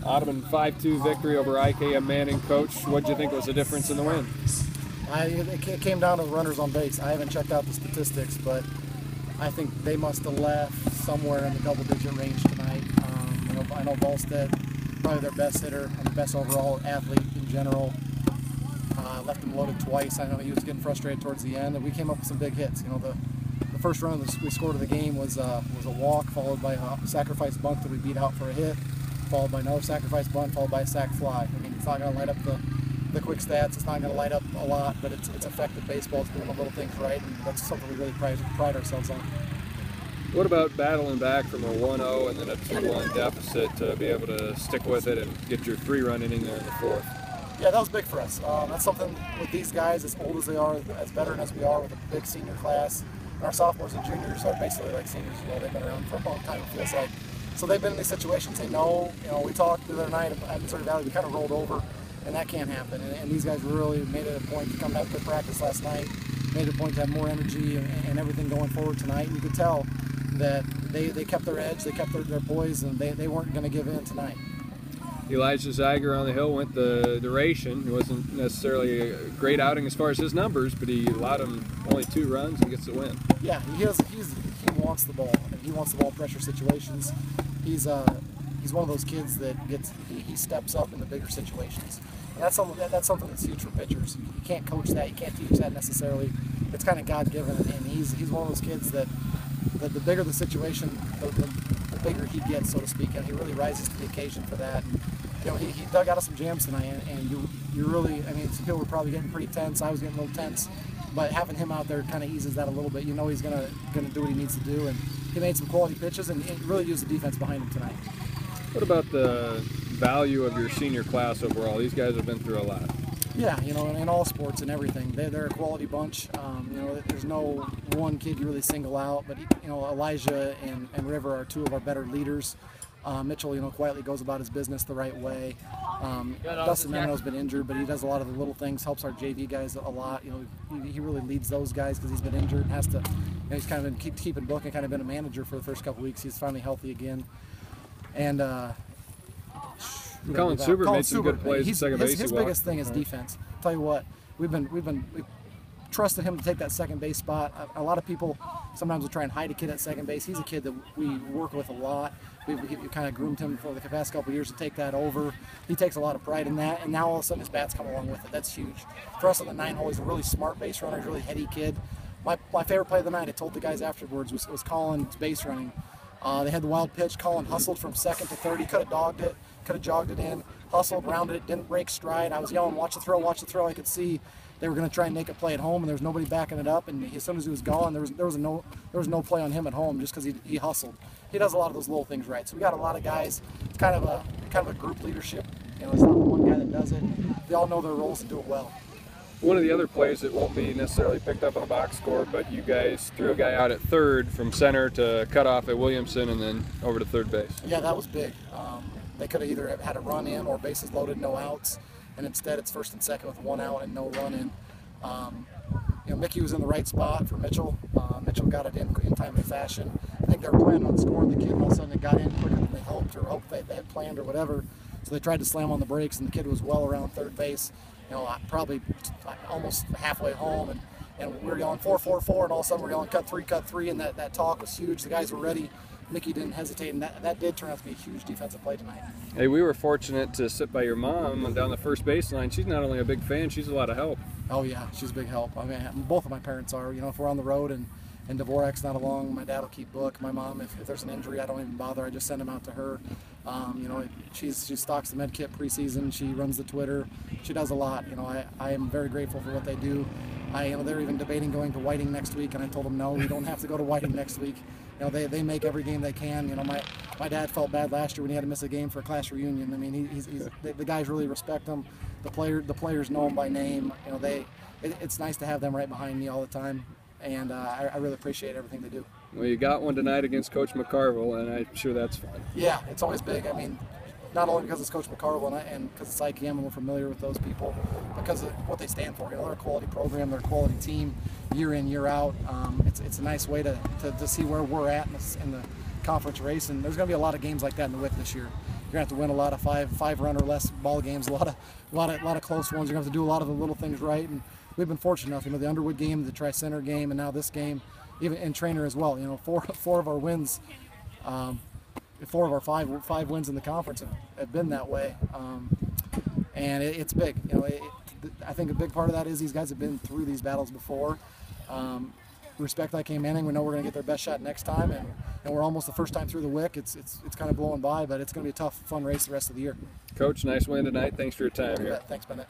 Audubon 5-2 victory over IKM Manning. Coach, what did you think was the difference in the win? It came down to the runners on base. I haven't checked out the statistics, but I think they must have left somewhere in the double-digit range tonight. I know Volstead, probably their best hitter and the best overall athlete in general, left him loaded twice. I know he was getting frustrated towards the end, and we came up with some big hits. The first run we scored of the game was a walk, followed by a sacrifice bunt that we beat out for a hit, followed by another sacrifice bunt, folled by a sac fly. I mean, it's not going to light up the quick stats. It's not going to light up a lot, but it's effective baseball. It's doing the little things right, and that's something we really pride ourselves on. What about battling back from a 1-0 and then a 2-1 deficit to be able to stick with it and get your 3-run inning there in the fourth? Yeah, that was big for us. That's something with these guys, as old as they are, as veteran as we are, with a big senior class. And our sophomores and juniors are basically like seniors. They've been around for a long time, it feels like. So they've been in these situations. They know, we talked the other night at Missouri Valley, we kind of rolled over, and that can't happen. And these guys really made it a point to come back to practice last night, made it a point to have more energy and everything going forward tonight. And you could tell that they kept their edge, they kept their poise, and they weren't going to give in tonight. Elijah Zeiger on the hill went the duration. It wasn't necessarily a great outing as far as his numbers, but he allowed him only 2 runs and gets the win. Yeah, he wants the ball, and he wants the ball in pressure situations. He's one of those kids that he steps up in the bigger situations. And that's something that's huge for pitchers. You can't coach that, you can't teach that necessarily. It's kind of God-given, and he's one of those kids that the bigger the situation, the bigger he gets, so to speak, and he really rises to the occasion for that. And, he dug out of some jams tonight, and you really, some people were probably getting pretty tense. I was getting a little tense, but having him out there kind of eases that a little bit. He's gonna do what he needs to do, and he made some quality pitches and really used the defense behind him tonight. What about the value of your senior class overall? These guys have been through a lot. Yeah, in all sports and everything, they're a quality bunch. There's no one kid you really single out, but Elijah and River are 2 of our better leaders. Mitchell, quietly goes about his business the right way. Dustin Menino's been injured, but he does a lot of the little things, helps our JV guys a lot. He really leads those guys because he's been injured and has to. He's kind of been keeping book and kind of been a manager for the first couple weeks. He's finally healthy again, and. Colin Subert made some good plays at second base. His biggest thing is defense. I'll tell you what, we've trusted him to take that second base spot. A lot of people sometimes will try and hide a kid at second base. He's a kid that we work with a lot. We kind of groomed him for the past couple of years to take that over. He takes a lot of pride in that, and now all of a sudden his bats come along with it. That's huge. For us on the 9-hole, he's a really smart base runner. He's a really heady kid. My favorite play of the night, I told the guys afterwards, was Colin's base running. They had the wild pitch. Colin hustled from second to third. He could have dogged it, could have jogged it in, hustled, rounded it, didn't break stride. I was yelling, watch the throw, watch the throw. I could see they were going to try and make a play at home, and there was nobody backing it up. And as soon as he was gone, there was no play on him at home just because he hustled. He does a lot of those little things right. So we got a lot of guys. It's kind of a group leadership. It's not one guy that does it. They all know their roles and do it well. One of the other plays that won't be necessarily picked up on a box score, but you guys threw a guy out at third from center to cut off at Williamson and then over to third base. Yeah, that was big. They could have either had a run in or bases loaded, no outs, and instead it's first and second with 1 out and no run in. Mickey was in the right spot for Mitchell. Mitchell got it in timely fashion. I think they were planning on scoring the kid, and all of a sudden it got in quicker than they hoped they had planned or whatever. So they tried to slam on the brakes, and the kid was well around third base. Probably almost halfway home, and we were yelling 4-4-4, and all of a sudden we're yelling cut three, and that talk was huge. The guys were ready. Mickey didn't hesitate, and that did turn out to be a huge defensive play tonight. Hey, we were fortunate to sit by your mom down the first baseline. She's not only a big fan, she's a lot of help. Oh yeah, she's a big help. Both of my parents are. If we're on the road and Dvorak's not along, my dad will keep book. My mom, if there's an injury, I don't even bother. I just send him out to her. She stocks the med kit preseason. She runs the Twitter. She does a lot. I am very grateful for what they do. They're even debating going to Whiting next week, and I told them no, we don't have to go to Whiting next week. They make every game they can. My dad felt bad last year when he had to miss a game for a class reunion. The guys really respect him. The players know him by name. It's nice to have them right behind me all the time, and I really appreciate everything they do. Well, you got one tonight against Coach McCarville, and I'm sure that's fun. Yeah, it's always big. Not only because it's Coach McCarville and because it's IKM and we're familiar with those people, because of what they stand for. They're a quality program, they're a quality team, year in, year out. It's a nice way to see where we're at in the conference race, and there's going to be a lot of games like that in the WIC this year. You're gonna have to win a lot of five run or less ball games, a lot of close ones. You're gonna have to do a lot of the little things right, and we've been fortunate enough. The Underwood game, the Tri-Center game, and now this game, even in Trainer as well. Four of our wins, 4 of our five wins in the conference have been that way, and it's big. I think a big part of that is these guys have been through these battles before. Respect IK Manning. We know we're going to get their best shot next time, and we're almost the first time through the WIC. It's kind of blowing by, but it's going to be a tough, fun race the rest of the year. Coach, nice win tonight. Thanks for your time here. Thanks, Bennett.